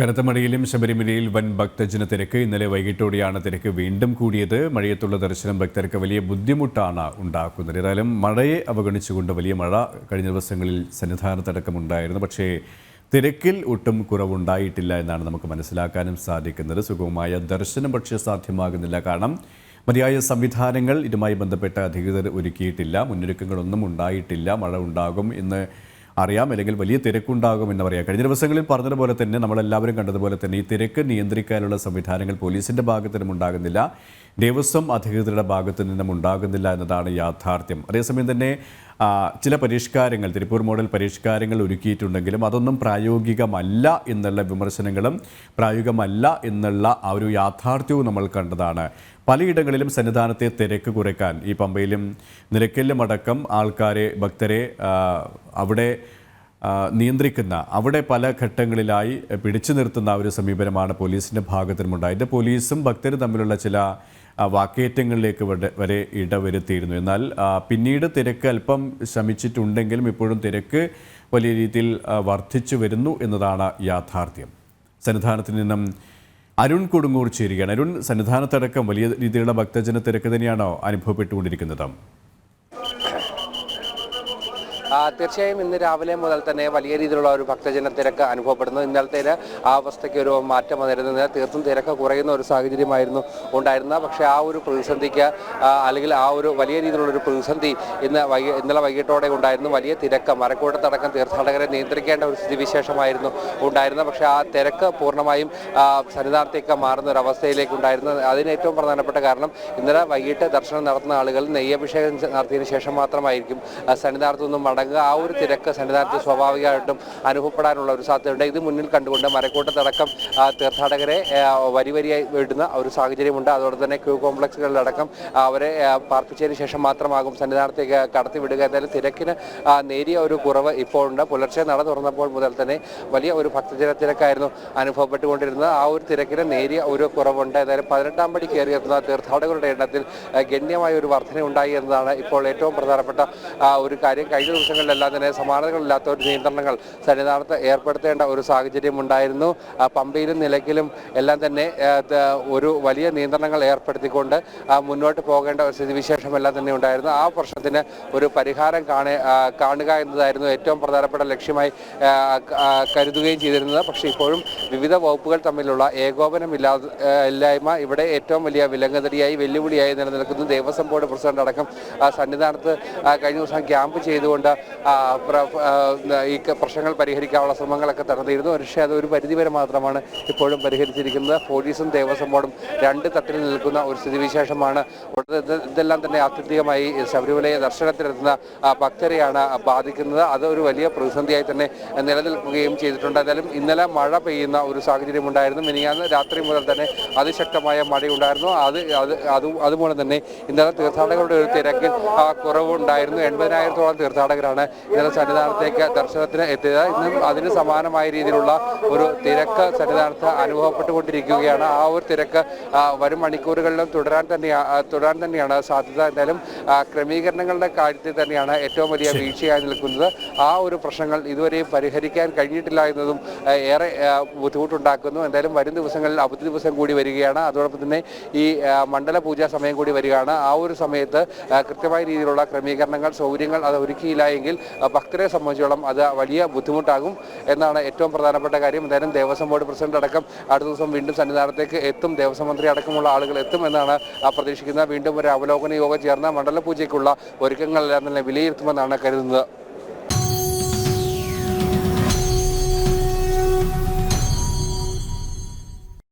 കനത്ത മഴയിലും ശബരിമലയിൽ വൻ ഭക്തജന തിരക്ക്. ഇന്നലെ വൈകിട്ടോടെയാണ് തിരക്ക് വീണ്ടും കൂടിയത്. മഴയത്തുള്ള ദർശനം ഭക്തർക്ക് വലിയ ബുദ്ധിമുട്ടാണ് ഉണ്ടാക്കുന്നത്. ഏതായാലും മഴയെ അവഗണിച്ചുകൊണ്ട് വലിയ മഴ കഴിഞ്ഞ ദിവസങ്ങളിൽ സന്നിധാനത്തടക്കമുണ്ടായിരുന്നു. പക്ഷേ തിരക്കിൽ ഒട്ടും കുറവുണ്ടായിട്ടില്ല എന്നാണ് നമുക്ക് മനസ്സിലാക്കാനും സാധിക്കുന്നത്. സുഗമമായ ദർശനം പക്ഷേ സാധ്യമാകുന്നില്ല. കാരണം മതിയായ സംവിധാനങ്ങൾ ഇതുമായി ബന്ധപ്പെട്ട അധികൃതർ ഒരുക്കിയിട്ടില്ല. മുന്നൊരുക്കങ്ങളൊന്നും ഉണ്ടായിട്ടില്ല. മഴ ഉണ്ടാകും എന്ന് അറിയാം, അല്ലെങ്കിൽ വലിയ തിരക്കുണ്ടാകുമെന്ന് പറയാം. കഴിഞ്ഞ ദിവസങ്ങളിൽ പറഞ്ഞതുപോലെ തന്നെ നമ്മളെല്ലാവരും കണ്ടതുപോലെ തന്നെ ഈ തിരക്ക് നിയന്ത്രിക്കാനുള്ള സംവിധാനങ്ങൾ പോലീസിൻ്റെ ഭാഗത്തു നിന്നും ഉണ്ടാകുന്നില്ല, ദേവസ്വം അധികൃതരുടെ ഭാഗത്തു നിന്നും ഉണ്ടാകുന്നില്ല എന്നതാണ് യാഥാർത്ഥ്യം. അതേസമയം തന്നെ ചില പരിഷ്കാരങ്ങൾ, തിരുപ്പൂർ മോഡൽ പരിഷ്കാരങ്ങൾ ഒരുക്കിയിട്ടുണ്ടെങ്കിലും അതൊന്നും പ്രായോഗികമല്ല എന്നുള്ള വിമർശനങ്ങളും പ്രായോഗികമല്ല എന്നുള്ള ആ ഒരു യാഥാർത്ഥ്യവും നമ്മൾ കണ്ടതാണ്. പലയിടങ്ങളിലും സന്നിധാനത്തെ തിരക്ക് കുറയ്ക്കാൻ ഈ പമ്പയിലും നിലയ്ക്കലിലും അടക്കം ആൾക്കാരെ, ഭക്തരെ അവിടെ നിയന്ത്രിക്കുന്ന, അവിടെ പല ഘട്ടങ്ങളിലായി പിടിച്ചു നിർത്തുന്ന ഒരു സമീപനമാണ് പോലീസിൻ്റെ ഭാഗത്തുനിന്നുണ്ടായത്. പോലീസും ഭക്തരും തമ്മിലുള്ള ചില വാക്കേറ്റങ്ങളിലേക്ക് വരെ ഇടവരുത്തിയിരുന്നു. എന്നാൽ പിന്നീട് തിരക്ക് അല്പം ശമിച്ചിട്ടുണ്ടെങ്കിലും ഇപ്പോഴും തിരക്ക് വലിയ രീതിയിൽ വർദ്ധിച്ചു വരുന്നു എന്നതാണ് യാഥാർത്ഥ്യം. സന്നിധാനത്തിൽ നിന്നും അരുൺ കൊടുങ്ങൂർ ചേരുകയാണ്. അരുൺ, സന്നിധാനത്തടക്കം വലിയ രീതിയിലുള്ള ഭക്തജന തിരക്ക് തന്നെയാണോ അനുഭവപ്പെട്ടുകൊണ്ടിരിക്കുന്നത്? തീർച്ചയായും ഇന്ന് രാവിലെ മുതൽ തന്നെ വലിയ രീതിയിലുള്ള ഒരു ഭക്തജന തിരക്ക് അനുഭവപ്പെടുന്നു. ഇന്നലത്തെ ആ അവസ്ഥയ്ക്ക് ഒരു മാറ്റം വന്നിരുന്നത് തീർത്തും തിരക്ക് കുറയുന്ന ഒരു സാഹചര്യമായിരുന്നു ഉണ്ടായിരുന്നത്. പക്ഷേ ആ ഒരു പ്രതിസന്ധിക്ക് അല്ലെങ്കിൽ ആ ഒരു വലിയ രീതിയിലുള്ളൊരു പ്രതിസന്ധി ഇന്നലെ വൈകിട്ടോടെ ഉണ്ടായിരുന്നു. വലിയ തിരക്ക്, മരക്കൂട്ടത്തടക്കം തീർത്ഥാടകരെ നിയന്ത്രിക്കേണ്ട ഒരു സ്ഥിതിവിശേഷമായിരുന്നു ഉണ്ടായിരുന്നത്. പക്ഷേ ആ തിരക്ക് പൂർണ്ണമായും സന്നിധാനത്തേക്ക് മാറുന്ന ഒരു അവസ്ഥയിലേക്ക് ഉണ്ടായിരുന്നു. അതിന് ഏറ്റവും പ്രധാനപ്പെട്ട കാരണം ഇന്നലെ വൈകിട്ട് ദർശനം നടത്തുന്ന ആളുകൾ നെയ്യഭിഷേകം നടത്തിയതിനു ശേഷം മാത്രമായിരിക്കും സന്നിധാനത്തു നിന്നും ആ ഒരു തിരക്ക് സന്നിധാനത്ത് സ്വാഭാവികമായിട്ടും അനുഭവപ്പെടാനുള്ള ഒരു സാധ്യതയുണ്ട്. ഇത് മുന്നിൽ കണ്ടുകൊണ്ട് മരക്കൂട്ടത്തടക്കം തീർത്ഥാടകരെ വരിയായി വിടുന്ന ഒരു സാഹചര്യമുണ്ട്. അതോടെ തന്നെ ക്യൂ കോംപ്ലക്സുകളിലടക്കം അവരെ പാർപ്പിച്ചതിന് ശേഷം മാത്രമാകും സന്നിധാനത്തേക്ക് കടത്തിവിടുക. എന്തായാലും തിരക്കിന് നേരിയ ഒരു കുറവ് ഇപ്പോഴുണ്ട്. പുലർച്ചെ നട തുറന്നപ്പോൾ മുതൽ തന്നെ വലിയ ഒരു ഭക്തജന തിരക്കായിരുന്നു അനുഭവപ്പെട്ടുകൊണ്ടിരുന്നത്. ആ ഒരു തിരക്കിന് നേരിയ ഒരു കുറവുണ്ട്. ഏതായാലും 18-ാം പടി കയറിയെത്തുന്ന തീർത്ഥാടകരുടെ എണ്ണത്തിൽ ഗണ്യമായ ഒരു വർധന ഉണ്ടായി എന്നതാണ് ഇപ്പോൾ ഏറ്റവും പ്രധാനപ്പെട്ട ഒരു കാര്യം. കഴിഞ്ഞ ദിവസങ്ങളിലെല്ലാം തന്നെ സമാനതകളില്ലാത്ത ഒരു നിയന്ത്രണങ്ങൾ സന്നിധാനത്ത് ഏർപ്പെടുത്തേണ്ട ഒരു സാഹചര്യം ഉണ്ടായിരുന്നു. പമ്പയിലും നിലയ്ക്കലും എല്ലാം തന്നെ ഒരു വലിയ നിയന്ത്രണങ്ങൾ ഏർപ്പെടുത്തിക്കൊണ്ട് മുന്നോട്ട് പോകേണ്ട ഒരു സ്ഥിതിവിശേഷമെല്ലാം തന്നെ ഉണ്ടായിരുന്നു. ആ പ്രശ്നത്തിന് ഒരു പരിഹാരം കാണുക എന്നതായിരുന്നു ഏറ്റവും പ്രധാനപ്പെട്ട ലക്ഷ്യമായി കരുതുകയും ചെയ്തിരുന്നത്. പക്ഷേ ഇപ്പോഴും വിവിധ വകുപ്പുകൾ തമ്മിലുള്ള ഏകോപനമില്ലായ്മ ഇവിടെ ഏറ്റവും വലിയ വിലങ്ങുതടിയായി, വെല്ലുവിളിയായി നിലനിൽക്കുന്നു. ദേവസ്വം ബോർഡ് പ്രസിഡന്റ് അടക്കം സന്നിധാനത്ത് കഴിഞ്ഞ ദിവസം ക്യാമ്പ് ചെയ്തുകൊണ്ട് ഈ പ്രശ്നങ്ങൾ പരിഹരിക്കാനുള്ള ശ്രമങ്ങളൊക്കെ നടത്തിയിരുന്നു. പക്ഷേ അത് ഒരു പരിധിവരെ മാത്രമാണ് ഇപ്പോഴും പരിഹരിച്ചിരിക്കുന്നത്. പോലീസും ദേവസ്വം ബോർഡും രണ്ട് തട്ടിൽ നിൽക്കുന്ന ഒരു സ്ഥിതിവിശേഷമാണ്. ഇതെല്ലാം തന്നെ ആത്യന്തികമായി ശബരിമലയെ ദർശനത്തിനെത്തുന്ന ഭക്തരെയാണ് ബാധിക്കുന്നത്. അതൊരു വലിയ പ്രതിസന്ധിയായി തന്നെ നിലനിൽക്കുകയും ചെയ്തിട്ടുണ്ട്. എന്തായാലും ഇന്നലെ മഴ പെയ്യുന്ന ഒരു സാഹചര്യം ഉണ്ടായിരുന്നു. മിനിഞ്ഞാന്ന് രാത്രി മുതൽ തന്നെ അതിശക്തമായ മഴയുണ്ടായിരുന്നു. അതുമൂലം തന്നെ ഇന്നലെ തീർത്ഥാടകരുടെ ഒരു തിരക്കിൽ കുറവുണ്ടായിരുന്നു. 80,000-ഓളം തീർത്ഥാടകരാണ് ഇന്നലെ സന്നിധാനത്തേക്ക് ദർശനത്തിന് എത്തിയത്. ഇന്നും അതിന് സമാനമായ രീതിയിലുള്ള ഒരു തിരക്ക് സന്നിധാനത്ത് അനുഭവപ്പെട്ടുകൊണ്ടിരിക്കുകയാണ്. ആ ഒരു തിരക്ക് വരും മണിക്കൂറുകളിലും തുടരാൻ തന്നെയാണ് സാധ്യത. എന്തായാലും ക്രമീകരണങ്ങളുടെ കാര്യത്തിൽ തന്നെയാണ് ഏറ്റവും വലിയ വീഴ്ചയായി നിൽക്കുന്നത്. ആ ഒരു പ്രശ്നങ്ങൾ ഇതുവരെയും പരിഹരിക്കാൻ കഴിഞ്ഞിട്ടില്ല എന്നതും ഏറെ ബുദ്ധിമുട്ടുണ്ടാക്കുന്നു. എന്തായാലും വരും ദിവസങ്ങളിൽ അവധി ദിവസം കൂടി വരികയാണ്. അതോടൊപ്പം തന്നെ ഈ മണ്ഡല പൂജാ സമയം കൂടി വരികയാണ്. ആ ഒരു സമയത്ത് കൃത്യമായ രീതിയിലുള്ള ക്രമീകരണങ്ങൾ, സൗകര്യങ്ങൾ അത് ഒരുക്കിയില്ല എങ്കിൽ ഭക്തരെ സംബന്ധിച്ചോളം അത് വലിയ ബുദ്ധിമുട്ടാകും എന്നാണ് ഏറ്റവും പ്രധാനപ്പെട്ട കാര്യം. എന്തായാലും ദേവസ്വം ബോർഡ് പ്രസിഡന്റ് അടക്കം അടുത്ത ദിവസം വീണ്ടും സന്നിധാനത്തേക്ക് എത്തും. ദേവസ്വം മന്ത്രി അടക്കമുള്ള ആളുകൾ എത്തുമെന്നാണ് പ്രതീക്ഷിക്കുന്നത്. വീണ്ടും ഒരു അവലോകന യോഗം ചേർന്ന മണ്ഡല പൂജയ്ക്കുള്ള ഒരുക്കങ്ങളെല്ലാം തന്നെ വിലയിരുത്തുമെന്നാണ് കരുതുന്നത്.